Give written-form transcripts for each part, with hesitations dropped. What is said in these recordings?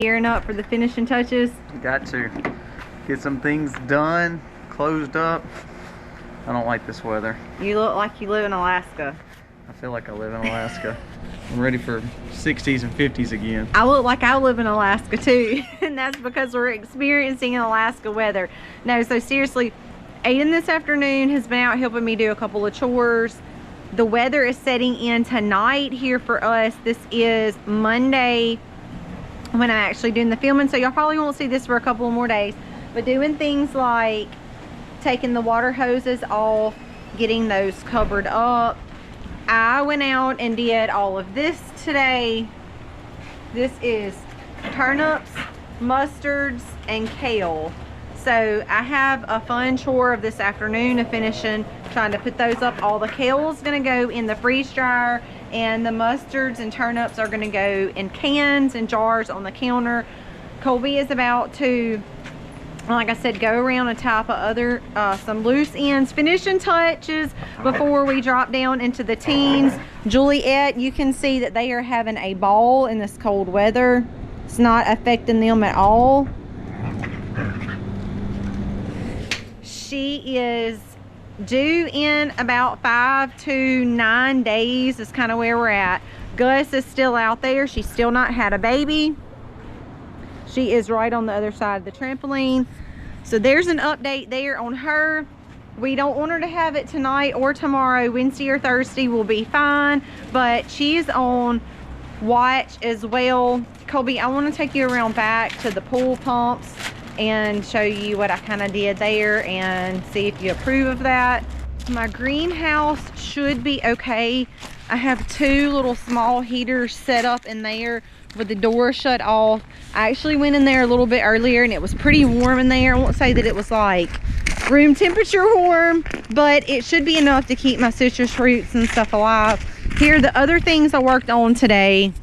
Gearing up for the finishing touches. Got to get some things done, closed up. I don't like this weather. You look like you live in Alaska. I feel like I live in Alaska. I'm ready for 60s and 50s again. I look like I live in Alaska too, and that's because we're experiencing Alaska weather. No, so seriously, Aiden this afternoon has been out helping me do a couple of chores. The weather is setting in tonight here for us. This is Monday when I'm actually doing the filming, so y'all probably won't see this for a couple of more days, but doing things like taking the water hoses off, getting those covered up. I went out and did all of this today. This is turnips, mustards, and kale. So I have a fun chore of this afternoon of finishing, trying to put those up. All the kale's gonna go in the freeze dryer, and the mustards and turnips are gonna go in cans and jars on the counter. Colby is about to, like I said, go around and tie up other some loose ends, finishing touches before we drop down into the teens. Juliet, you can see that they are having a ball in this cold weather. It's not affecting them at all. She is due in about 5 to 9 days is kind of where we're at. Gus is still out there. She's still not had a baby. She is right on the other side of the trampoline. So there's an update there on her. We don't want her to have it tonight or tomorrow. Wednesday or Thursday will be fine, but she's on watch as well. Colby, I want to take you around back to the pool pumps and show you what I kind of did there and see if you approve of that. My greenhouse should be okay. I have 2 little small heaters set up in there with the door shut off. I actually went in there a little bit earlier and it was pretty warm in there. I won't say that it was like room temperature warm, but it should be enough to keep my citrus fruits and stuff alive. Here are the other things I worked on today.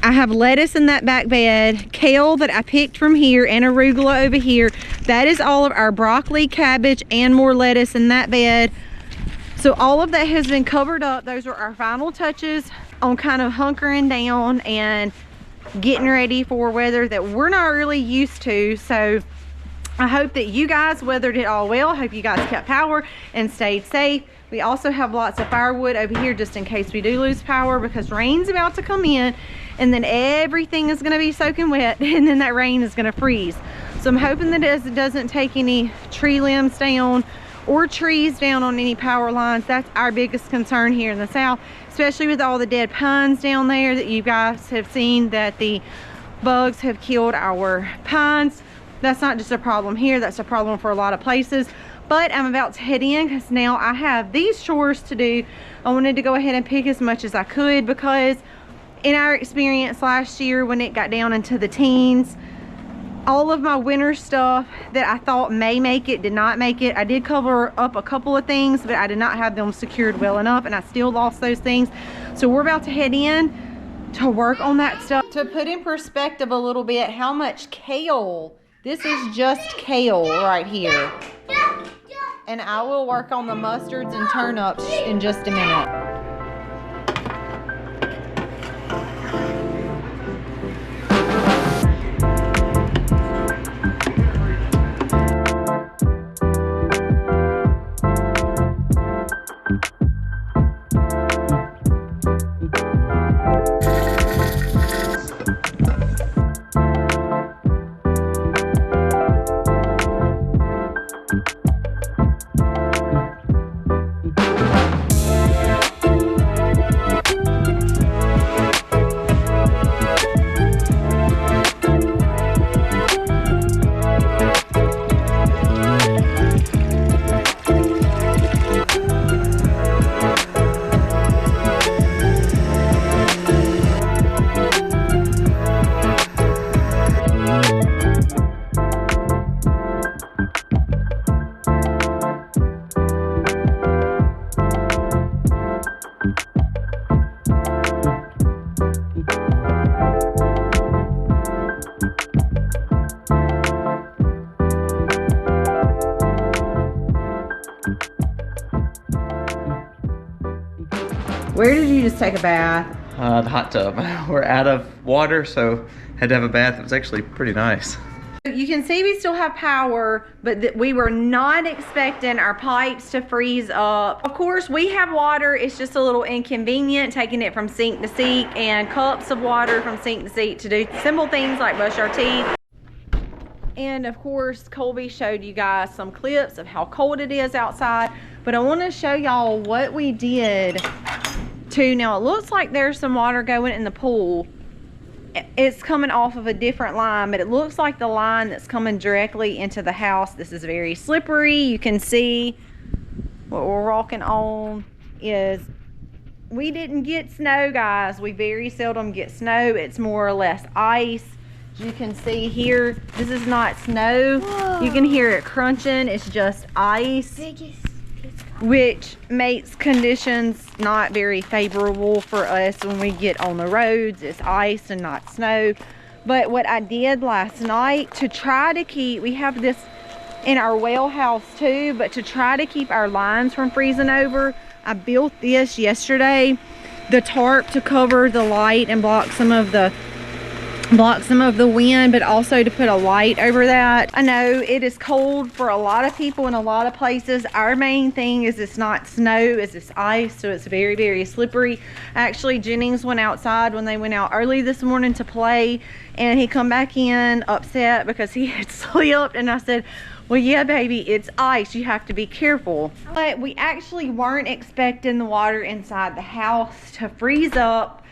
I have lettuce in that back bed, kale that I picked from here, and arugula over here. That is all of our broccoli, cabbage, and more lettuce in that bed. So all of that has been covered up. Those are our final touches on kind of hunkering down and getting ready for weather that we're not really used to. So I hope that you guys weathered it all well. I hope you guys kept power and stayed safe. We also have lots of firewood over here just in case we do lose power, because rain's about to come in and then everything is going to be soaking wet and then that rain is going to freeze. So I'm hoping that it doesn't take any tree limbs down or trees down on any power lines. That's our biggest concern here in the south, especially with all the dead pines down there that you guys have seen that the bugs have killed our pines. That's not just a problem here, that's a problem for a lot of places. But I'm about to head in because now I have these chores to do. I wanted to go ahead and pick as much as I could, because in our experience last year when it got down into the teens, all of my winter stuff that I thought may make it did not make it. I did cover up a couple of things, but I did not have them secured well enough, and I still lost those things. So we're about to head in to work on that stuff. To put in perspective a little bit how much kale, this is just kale right here. And I will work on the mustards and turnips in just a minute. Where did you just take a bath? the hot tub. We're out of water, so had to have a bath. It was actually pretty nice. You can see we still have power, but we were not expecting our pipes to freeze up. Of course, we have water. It's just a little inconvenient taking it from sink to sink and cups of water from sink to sink to do simple things like brush our teeth. And of course, Colby showed you guys some clips of how cold it is outside, but I want to show y'all what we did too. Now it looks like there's some water going in the pool. It's coming off of a different line, but it looks like the line that's coming directly into the house. This is very slippery. You can see what we're walking on is we didn't get snow, guys. We very seldom get snow. It's more or less ice. You can see here, this is not snow. Whoa. You can hear it crunching. It's just ice, which makes conditions not very favorable for us when we get on the roads. It's ice and not snow. But what I did last night to try to keep, we have this in our well house too, but to try to keep our lines from freezing over, I built this yesterday, the tarp to cover the light and block some of the wind, but also to put a light over that. I know it is cold for a lot of people in a lot of places. Our main thing is it's not snow, it's ice, so it's very, very slippery. Actually, Jennings went outside when they went out early this morning to play, and he come back in upset because he had slipped, and I said, well, yeah, baby, it's ice. You have to be careful. But we actually weren't expecting the water inside the house to freeze up.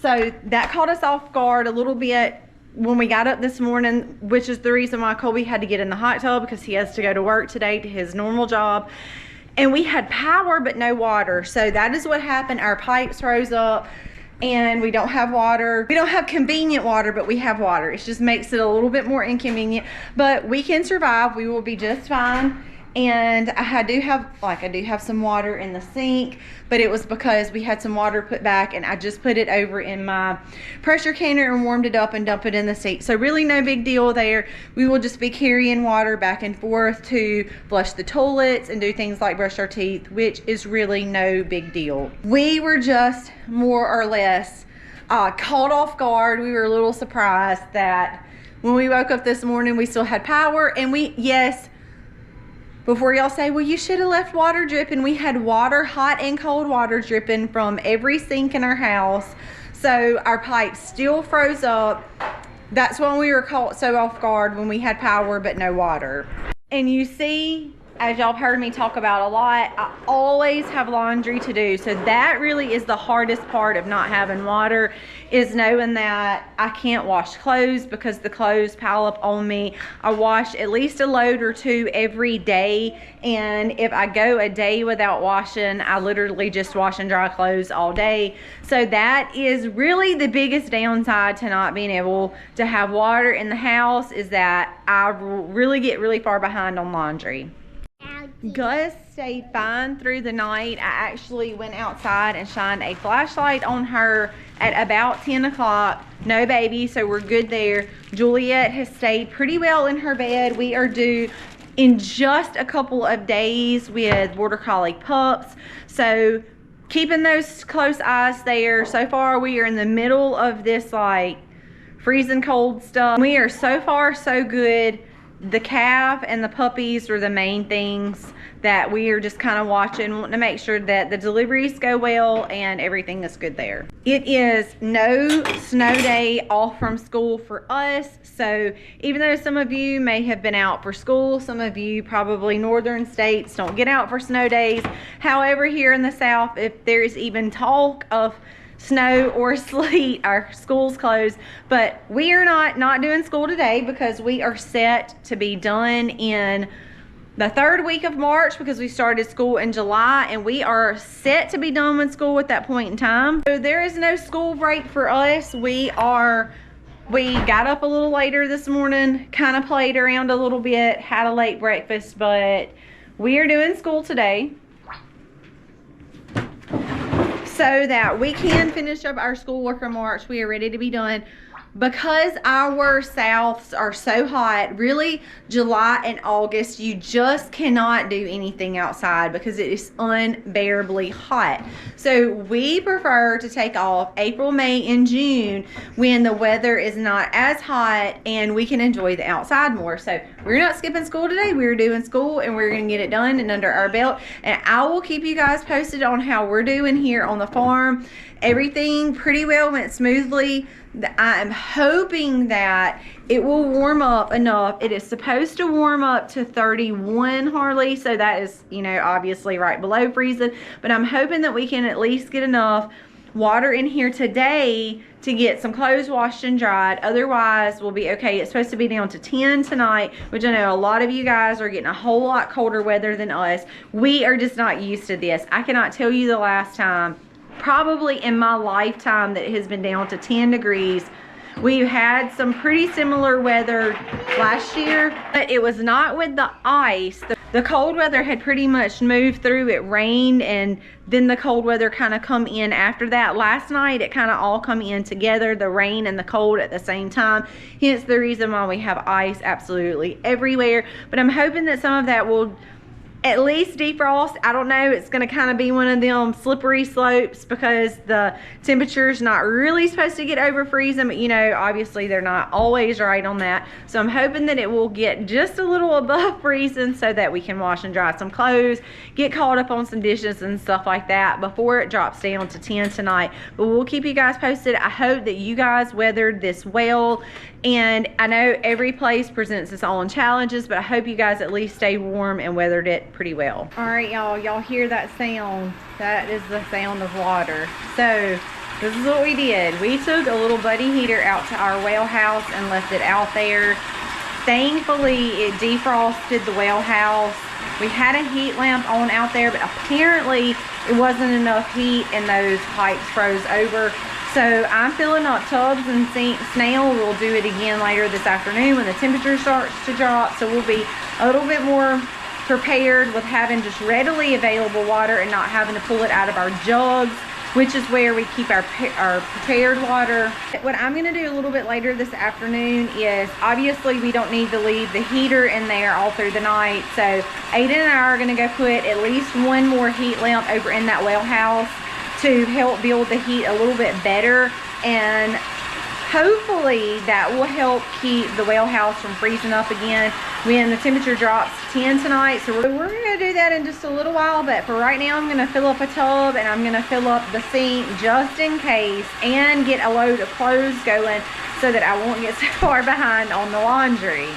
So that caught us off guard a little bit when we got up this morning, which is the reason why Colby had to get in the hot tub, because he has to go to work today to his normal job. And we had power but no water. So that is what happened. Our pipes froze up and we don't have water. We don't have convenient water, but we have water. It just makes it a little bit more inconvenient, but we can survive. We will be just fine. And I do have some water in the sink, but it was because we had some water put back and I just put it over in my pressure canner and warmed it up and dumped it in the sink. So really no big deal there. We will just be carrying water back and forth to flush the toilets and do things like brush our teeth, which is really no big deal. We were just more or less caught off guard. We were a little surprised that when we woke up this morning, we still had power. And yes, before y'all say, well, you should have left water dripping, we had water, hot and cold water dripping from every sink in our house. So our pipes still froze up. That's when we were caught so off guard when we had power but no water. And you see, as y'all heard me talk about a lot, I always have laundry to do. So that really is the hardest part of not having water, is knowing that I can't wash clothes because the clothes pile up on me. I wash at least a load or two every day. And if I go a day without washing, I literally just wash and dry clothes all day. So that is really the biggest downside to not being able to have water in the house, is that I really get really far behind on laundry. Gus stayed fine through the night. I actually went outside and shined a flashlight on her at about 10 o'clock. No baby, so we're good there. Juliet has stayed pretty well in her bed. We are due in just a couple of days with Border Collie pups, so keeping those close eyes there. So far we are in the middle of this like freezing cold stuff. We are so far so good. The calf and the puppies are the main things that we are just kind of watching, wanting to make sure that the deliveries go well and everything is good there. It is no snow day off from school for us. So even though some of you may have been out for school, some of you probably northern states don't get out for snow days. However, here in the South, if there's even talk of snow or sleet, our school's closed. But we are not doing school today because we are set to be done in the 3rd week of March, because we started school in July, and we are set to be done with school at that point in time. So there is no school break for us. We got up a little later this morning, kind of played around a little bit, had a late breakfast, but we are doing school today so that we can finish up our schoolwork in March. We are ready to be done. because our souths are so hot, really July and August, you just cannot do anything outside because it is unbearably hot. So we prefer to take off April, May, and June when the weather is not as hot and we can enjoy the outside more. So we're not skipping school today. We're doing school and we're going to get it done and under our belt. And I will keep you guys posted on how we're doing here on the farm. Everything pretty well went smoothly. I am hoping that it will warm up enough. It is supposed to warm up to 31, Harley, so that is, you know, obviously right below freezing, but I'm hoping that we can at least get enough water in here today to get some clothes washed and dried. Otherwise we'll be okay. It's supposed to be down to 10 tonight, which I know a lot of you guys are getting a whole lot colder weather than us. We are just not used to this. I cannot tell you the last time probably in my lifetime that it has been down to 10 degrees. We've had some pretty similar weather last year, but it was not with the ice. The cold weather had pretty much moved through. It rained and then the cold weather kind of come in after that. Last night it kind of all come in together, the rain and the cold at the same time. Hence the reason why we have ice absolutely everywhere. But I'm hoping that some of that will at least defrost. I don't know, it's gonna kind of be one of them slippery slopes because the temperature's not really supposed to get over freezing, but you know, obviously they're not always right on that. So I'm hoping that it will get just a little above freezing so that we can wash and dry some clothes, get caught up on some dishes and stuff like that before it drops down to 10 tonight. But we'll keep you guys posted. I hope that you guys weathered this well, and I know every place presents its own challenges, but I hope you guys at least stayed warm and weathered it pretty well. All right, y'all hear that sound? That is the sound of water. So this is what we did. We took a little buddy heater out to our well house and left it out there. Thankfully, it defrosted the well house. We had a heat lamp on out there, but apparently it wasn't enough heat and those pipes froze over. So I'm filling up tubs and snail. We'll do it again later this afternoon when the temperature starts to drop. So we'll be a little bit more prepared with having just readily available water and not having to pull it out of our jugs, which is where we keep our prepared water. What I'm gonna do a little bit later this afternoon is, obviously we don't need to leave the heater in there all through the night. So Aiden and I are gonna go put at least one more heat lamp over in that well house to help build the heat a little bit better, and hopefully that will help keep the well house from freezing up again when the temperature drops to 10 tonight. So we're gonna do that in just a little while, but for right now I'm gonna fill up a tub and I'm gonna fill up the sink just in case and get a load of clothes going so that I won't get so far behind on the laundry.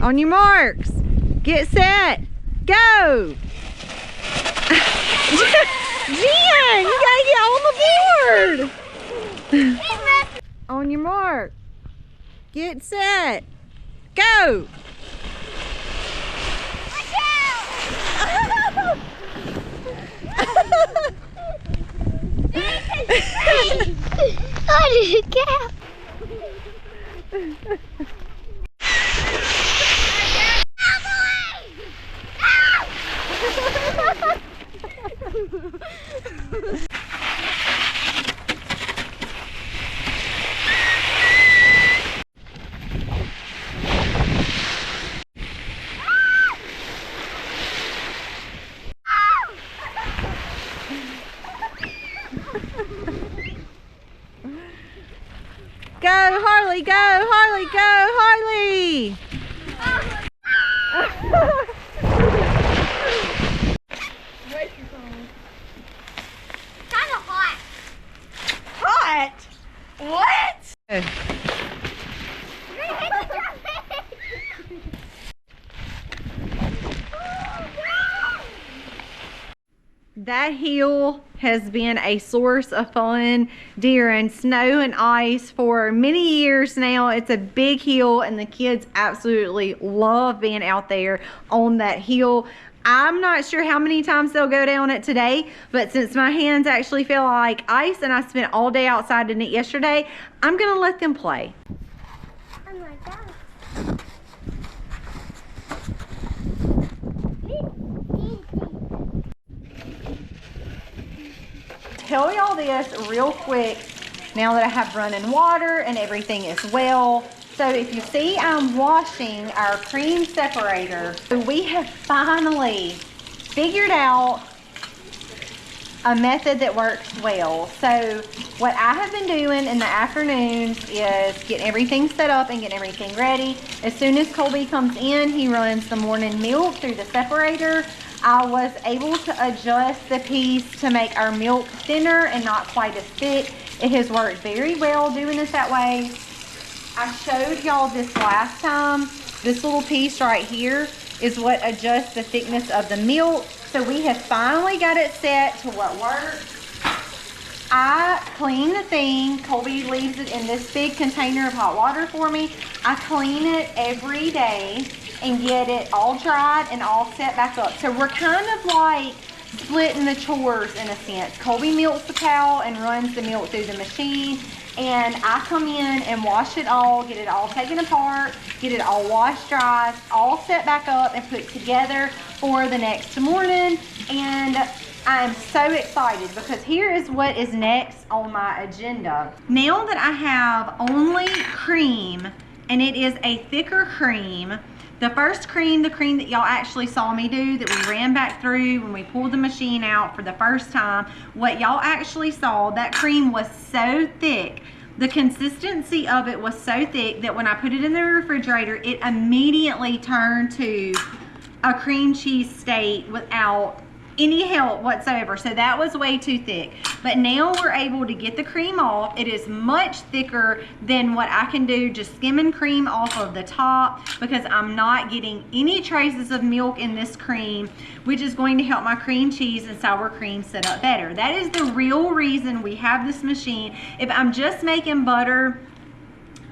On your marks, get set, go! Jen, you gotta get on the board! On your mark, get set, go! Watch out! How did it get? Go, Harley, go, Harley, go, Harley! Kind of hot. Hot? What? That hill has been a source of fun during snow and ice for many years now. It's a big hill and the kids absolutely love being out there on that hill. I'm not sure how many times they'll go down it today, but since my hands actually feel like ice and I spent all day outside in it yesterday, I'm gonna let them play. Oh my God. Tell y'all this real quick now that I have running water and everything as well. So if you see, I'm washing our cream separator. So we have finally figured out a method that works well. So what I have been doing in the afternoons is getting everything set up and getting everything ready. As soon as Colby comes in, he runs the morning milk through the separator. I was able to adjust the piece to make our milk thinner and not quite as thick. It has worked very well doing it that way. I showed y'all this last time. This little piece right here is what adjusts the thickness of the milk. So we have finally got it set to what works. I clean the thing. Colby leaves it in this big container of hot water for me. I clean it every day and get it all dried and all set back up. So we're kind of like splitting the chores in a sense. Colby milks the cow and runs the milk through the machine, and I come in and wash it all, get it all taken apart, get it all washed dry, all set back up and put together for the next morning. And I'm so excited because here is what is next on my agenda. Now that I have only cream, and it is a thicker cream, the first cream, the cream that y'all actually saw me do, that we ran back through when we pulled the machine out for the first time, what y'all actually saw, that cream was so thick. The consistency of it was so thick that when I put it in the refrigerator, it immediately turned to a cream cheese state without any help whatsoever. So that was way too thick. But now we're able to get the cream off. It is much thicker than what I can do just skimming cream off of the top, because I'm not getting any traces of milk in this cream, which is going to help my cream cheese and sour cream set up better. That is the real reason we have this machine. If I'm just making butter,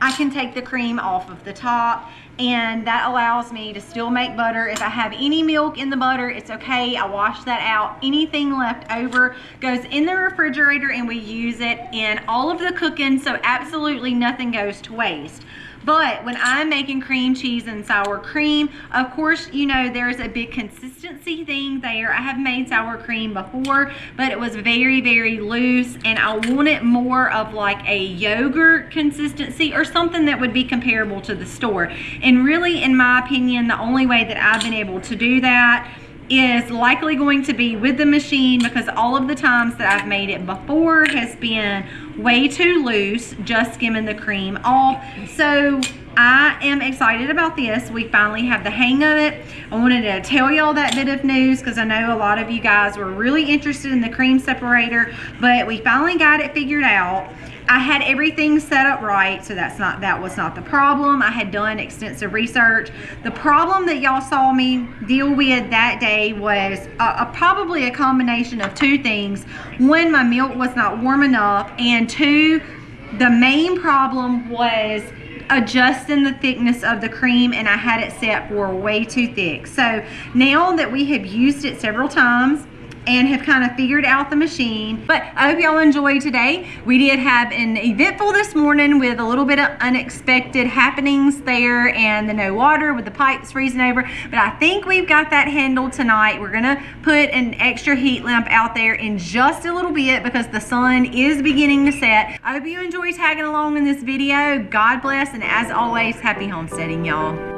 I can take the cream off of the top, and that allows me to still make butter. If I have any milk in the butter, it's okay. I wash that out. Anything left over goes in the refrigerator and we use it in all of the cooking, so absolutely nothing goes to waste. But when I'm making cream cheese and sour cream, of course, you know, there's a big consistency thing there. I have made sour cream before, but it was very, very loose, and I wanted more of like a yogurt consistency or something that would be comparable to the store. And really, in my opinion, the only way that I've been able to do that is likely going to be with the machine, because all of the times that I've made it before has been way too loose, just skimming the cream off. So I am excited about this. We finally have the hang of it. I wanted to tell y'all that bit of news because I know a lot of you guys were really interested in the cream separator, but we finally got it figured out. I had everything set up right, so that was not the problem. I had done extensive research. The problem that y'all saw me deal with that day was probably a combination of two things. One, my milk was not warm enough, and two, the main problem was adjusting the thickness of the cream, and I had it set for way too thick. So now that we have used it several times and have kind of figured out the machine. But I hope y'all enjoyed today. We did have an eventful this morning with a little bit of unexpected happenings there, and the no water with the pipes freezing over. But I think we've got that handled tonight. We're gonna put an extra heat lamp out there in just a little bit because the sun is beginning to set. I hope you enjoy tagging along in this video. God bless, and as always, happy homesteading, y'all.